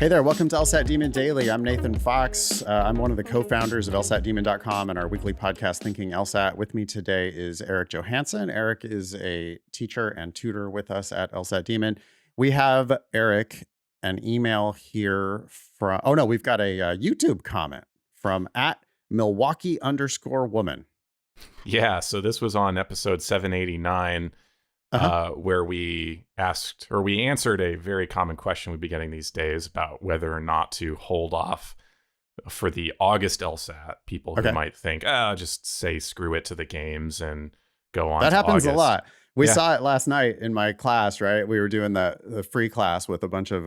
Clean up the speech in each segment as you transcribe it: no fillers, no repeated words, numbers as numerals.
Hey there, welcome to LSAT Demon Daily. I'm Nathan Fox. I'm one of the co-founders of LSATdemon.com and our weekly podcast, Thinking LSAT. With me today is Erik Johansson. Erik is a teacher and tutor with us at LSAT Demon. We have Erik an email here from, we've got a YouTube comment from @Milwaukee_woman. Yeah, so this was on episode 789, where we answered a very common question we'd be getting these days about whether or not to hold off for the August LSAT. People who might think, just say screw it to the games and go on. That happens August. a lot. We saw it last night in my class, right? We were doing the free class with a bunch of,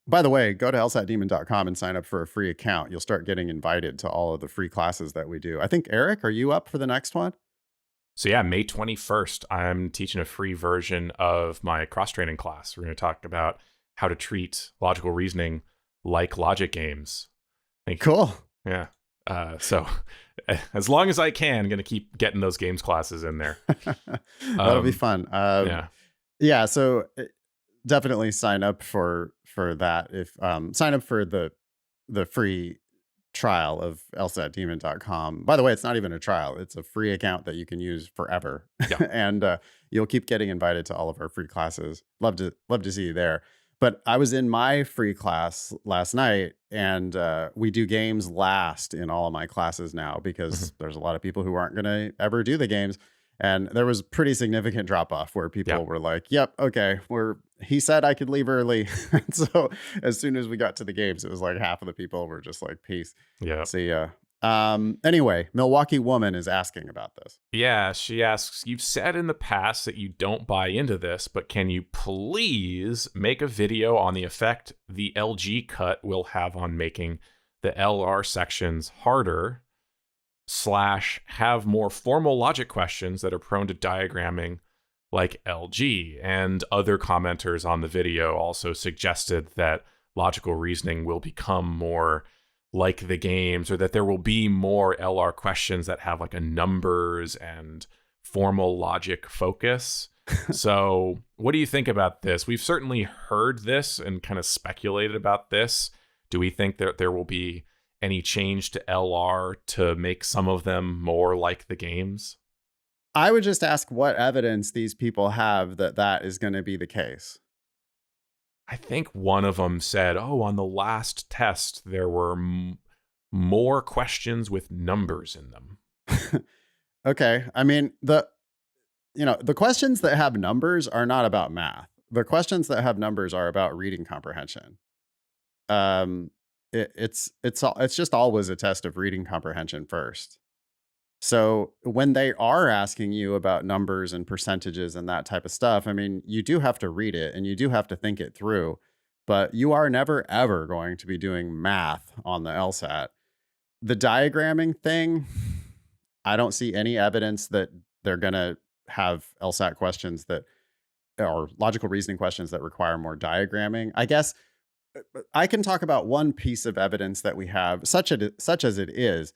by the way, go to LSATdemon.com and sign up for a free account. You'll start getting invited to all of the free classes that we do. I think, Erik, are you up for the next one? So yeah, May 21st, I'm teaching a free version of my cross-training class. We're going to talk about how to treat logical reasoning like logic games. Cool. Yeah. So as long as I can, I'm going to keep getting those games classes in there. That'll be fun. Yeah. So definitely sign up for that. If sign up for the free trial of LSATdemon.com. By the way, it's not even a trial. It's a free account that you can use forever. Yeah. And you'll keep getting invited to all of our free classes. Love to see you there. But I was in my free class last night, and we do games last in all of my classes now because there's a lot of people who aren't going to ever do the games. And there was pretty significant drop off where people were like, yep, okay, he said I could leave early. So as soon as we got to the games, it was like half of the people were just like, peace. Yeah. See ya. Anyway, Milwaukee woman is asking about this. Yeah, she asks, you've said in the past that you don't buy into this, but can you please make a video on the effect the LG cut will have on making the LR sections harder / have more formal logic questions that are prone to diagramming like LG? And other commenters on the video also suggested that logical reasoning will become more like the games, or that there will be more LR questions that have like a numbers and formal logic focus. So what do you think about this? We've certainly heard this and kind of speculated about this. Do we think that there will be any change to LR to make some of them more like the games? I would just ask what evidence these people have that is going to be the case. I think one of them said, on the last test, there were more questions with numbers in them. Okay. I mean, the questions that have numbers are not about math. The questions that have numbers are about reading comprehension. It's just always a test of reading comprehension first. So when they are asking you about numbers and percentages and that type of stuff, I mean, you do have to read it and you do have to think it through, but you are never, ever going to be doing math on the LSAT. The diagramming thing, I don't see any evidence that they're going to have LSAT questions or logical reasoning questions that require more diagramming. I guess I can talk about one piece of evidence that we have, such as it is.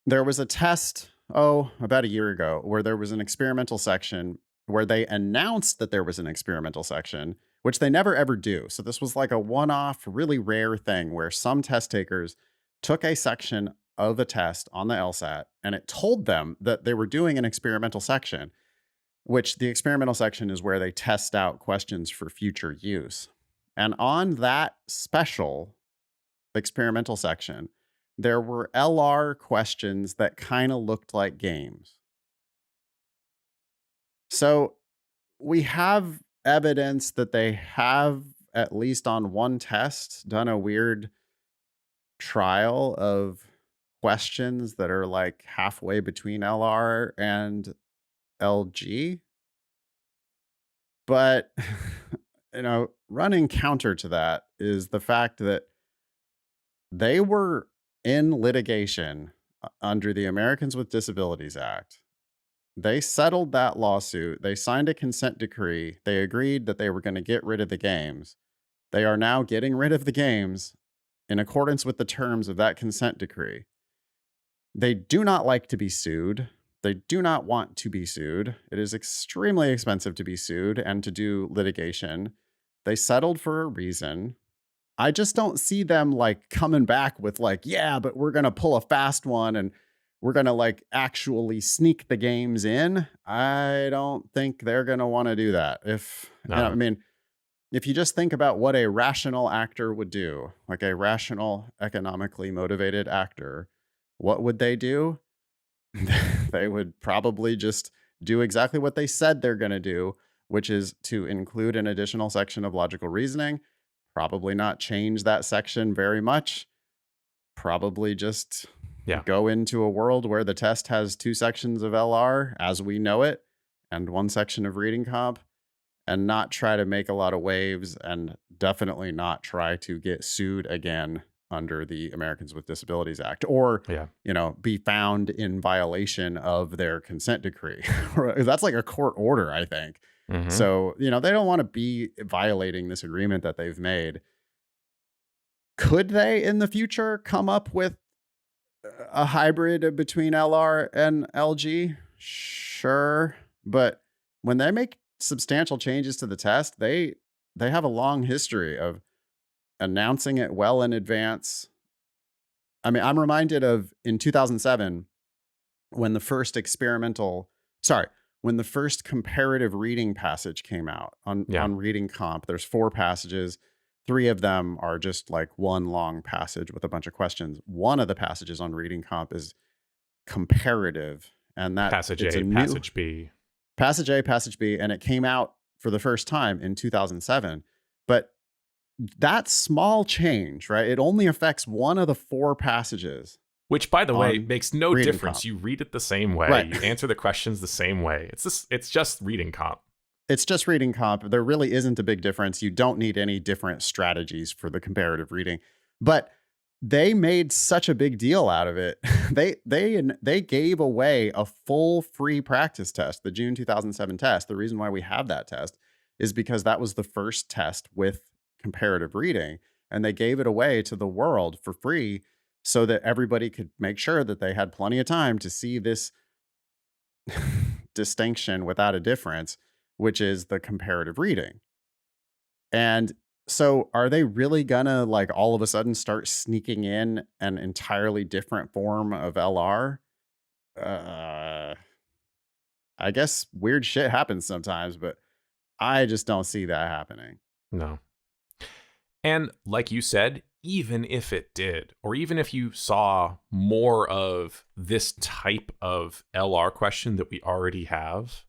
There was a test, about a year ago, where there was an experimental section where they announced that there was an experimental section, which they never ever do. So this was like a one-off, really rare thing where some test takers took a section of a test on the LSAT and it told them that they were doing an experimental section, which the experimental section is where they test out questions for future use. And on that special experimental section, there were LR questions that kind of looked like games. So we have evidence that they have, at least on one test, done a weird trial of questions that are like halfway between LR and LG. But, running counter to that is the fact that they were in litigation under the Americans with Disabilities Act. They settled that lawsuit. They signed a consent decree. They agreed that they were going to get rid of the games. They are now getting rid of the games in accordance with the terms of that consent decree. They do not like to be sued. They do not want to be sued. It is extremely expensive to be sued and to do litigation. They settled for a reason. I just don't see them like coming back with like, yeah, but we're going to pull a fast one and we're going to like actually sneak the games in. I don't think they're going to want to do that. And I No. mean, if you just think about what a rational actor would do, like a rational, economically motivated actor, what would they do? They would probably just do exactly what they said they're going to do, which is to include an additional section of logical reasoning, probably not change that section very much, probably just Yeah. go into a world where the test has 2 sections of LR as we know it and 1 section of reading comp, and not try to make a lot of waves, and definitely not try to get sued again under the Americans with Disabilities Act, or, Yeah. be found in violation of their consent decree. That's like a court order, I think. Hmm. So, they don't want to be violating this agreement that they've made. Could they in the future come up with a hybrid between LR and LG? Sure. But when they make substantial changes to the test, they have a long history of announcing it well in advance. I mean, I'm reminded of in 2007 when the first when the first comparative reading passage came out Yeah. on reading comp. There's 4 passages. 3 of them are just like one long passage with a bunch of questions. One of the passages on reading comp is comparative, and that Passage it's a A, new passage B. passage A, passage B, and it came out for the first time in 2007. But that small change, right? It only affects one of the 4 passages Which, by the way, on makes no reading difference. comp. You read it the same way. Right. You answer the questions the same way. It's just reading comp. It's just reading comp. There really isn't a big difference. You don't need any different strategies for the comparative reading. But they made such a big deal out of it. They gave away a full free practice test, the June 2007 test. The reason why we have that test is because that was the first test with comparative reading, and they gave it away to the world for free so that everybody could make sure that they had plenty of time to see this distinction without a difference, which is the comparative reading. And so are they really gonna like all of a sudden start sneaking in an entirely different form of LR? Uh, I guess weird shit happens sometimes, but I just don't see that happening. No. And like you said, even if it did, or even if you saw more of this type of LR question that we already have,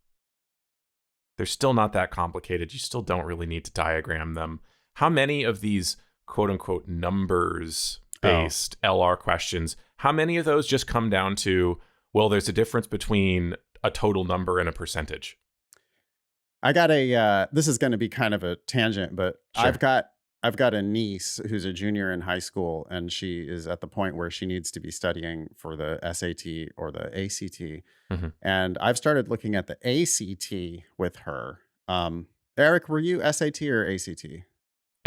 they're still not that complicated. You still don't really need to diagram them. How many of these quote unquote numbers Oh, based LR questions, how many of those just come down to, well, there's a difference between a total number and a percentage? I got this is going to be kind of a tangent, but Sure. I've got a niece who's a junior in high school, and she is at the point where she needs to be studying for the SAT or the ACT. Hmm. And I've started looking at the ACT with her. Eric, were you SAT or ACT?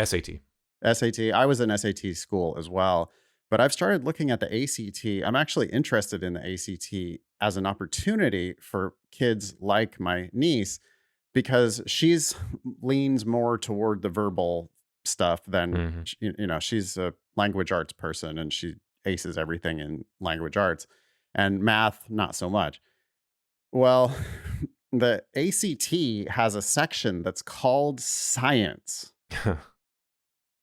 SAT. SAT. I was in SAT school as well, but I've started looking at the ACT. I'm actually interested in the ACT as an opportunity for kids like my niece because she's leans more toward the verbal stuff than Hmm. she's a language arts person and she aces everything in language arts, and math not so much. Well, the ACT has a section that's called science.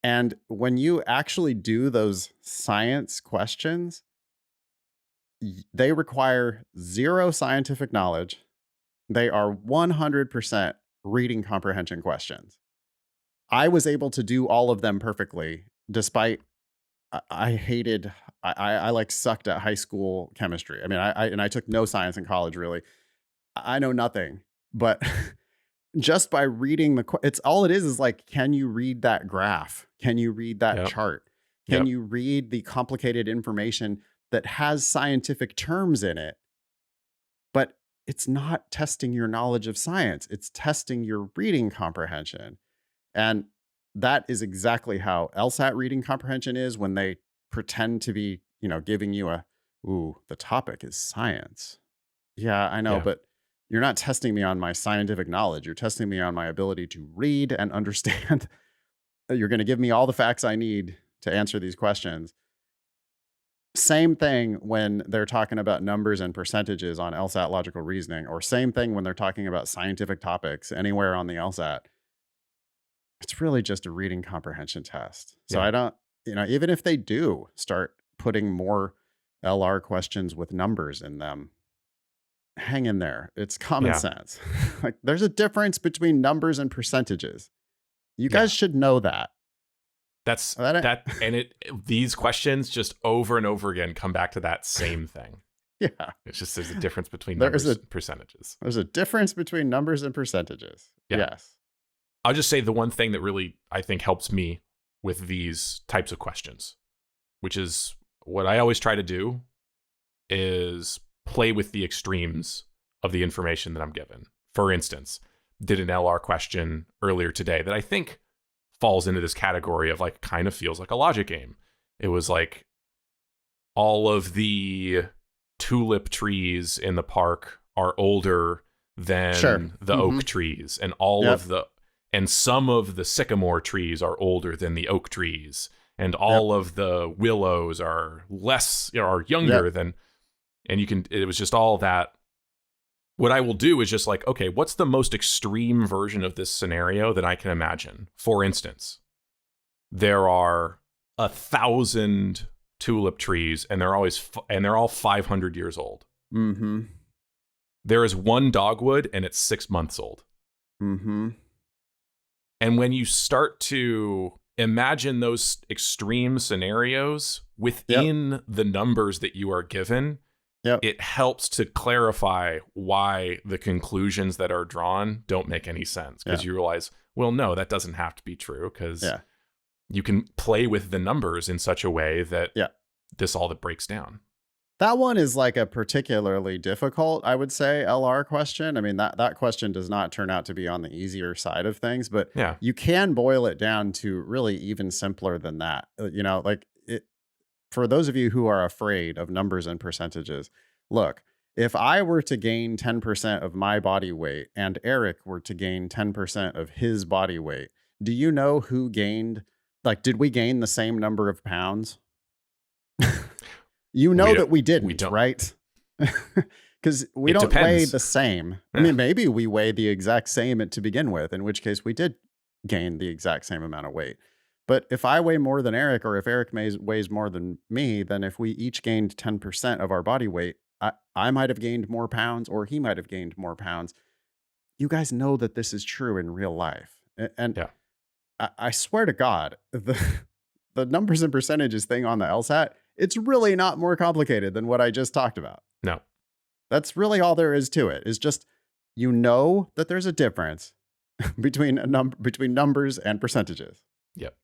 And when you actually do those science questions, they require 0 scientific knowledge. They are 100% reading comprehension questions. I was able to do all of them perfectly, despite I hated, I like sucked at high school chemistry. I mean, I took no science in college, really. I know nothing, but just by reading it's all it is like, can you read that graph? Can you read that Yep. chart? Can Yep. you read the complicated information that has scientific terms in it? But it's not testing your knowledge of science. It's testing your reading comprehension. And that is exactly how LSAT reading comprehension is when they pretend to be, giving you ooh, the topic is science. Yeah, I know, Yeah. but you're not testing me on my scientific knowledge. You're testing me on my ability to read and understand You're going to give me all the facts I need to answer these questions. Same thing when they're talking about numbers and percentages on LSAT logical reasoning, or same thing when they're talking about scientific topics anywhere on the LSAT. It's really just a reading comprehension test. So Yeah. I don't, even if they do start putting more LR questions with numbers in them, hang in there. It's common Yeah. sense. Like, there's a difference between numbers and percentages. You Yeah. guys should know that. That's That- that, and these questions just over and over again come back to that same thing. Yeah. It's just there's a difference between There's numbers and percentages. There's a difference between numbers and percentages. Yeah. Yes. I'll just say the one thing that really I think helps me with these types of questions, which is what I always try to do, is play with the extremes of the information that I'm given. For instance, did an LR question earlier today that I think falls into this category of like kind of feels like a logic game. It was like all of the tulip trees in the park are older than the oak trees, and and some of the sycamore trees are older than the oak trees, and all of the willows are are younger than, and it was just all that. What I will do is just like, okay, what's the most extreme version of this scenario that I can imagine? For instance, there are 1,000 tulip trees, and they're all 500 years old. Mm-hmm. There is one dogwood, and it's 6 months old. Mm-hmm. And when you start to imagine those extreme scenarios within the numbers that you are given, it helps to clarify why the conclusions that are drawn don't make any sense, because you realize, well, no, that doesn't have to be true, because you can play with the numbers in such a way that this all that breaks down. That one is like a particularly difficult, I would say, LR question. I mean, that question does not turn out to be on the easier side of things, but you can boil it down to really even simpler than that. For those of you who are afraid of numbers and percentages, look, if I were to gain 10% of my body weight and Eric were to gain 10% of his body weight, do you know who gained, did we gain the same number of pounds? That we didn't, right? Because we don't weigh the same. I mean, maybe we weigh the exact same to begin with, in which case we did gain the exact same amount of weight. But if I weigh more than Eric, or if Eric weighs more than me, then if we each gained 10% of our body weight, I might have gained more pounds, or he might have gained more pounds. You guys know that this is true in real life. And I swear to God, the numbers and percentages thing on the LSAT, it's really not more complicated than what I just talked about. No. That's really all there is to it. Is just, that there's a difference between numbers and percentages. Yep.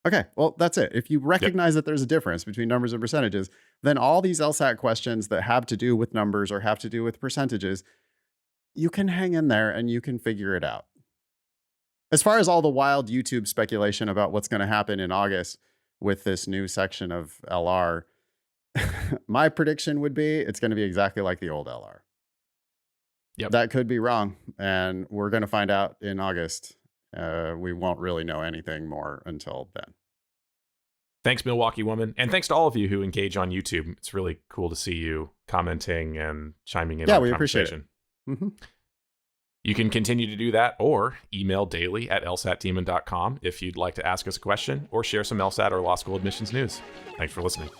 Okay, well, that's it. If you recognize that there's a difference between numbers and percentages, then all these LSAT questions that have to do with numbers or have to do with percentages, you can hang in there and you can figure it out. As far as all the wild YouTube speculation about what's going to happen in August with this new section of LR, my prediction would be it's going to be exactly like the old LR. Yep. That could be wrong, and we're going to find out in August. We won't really know anything more until then. Thanks, Milwaukee Woman. And thanks to all of you who engage on YouTube. It's really cool to see you commenting and chiming in on the conversation. Appreciate it. Mm-hmm. You can continue to do that, or email daily@lsatdemon.com if you'd like to ask us a question or share some LSAT or law school admissions news. Thanks for listening.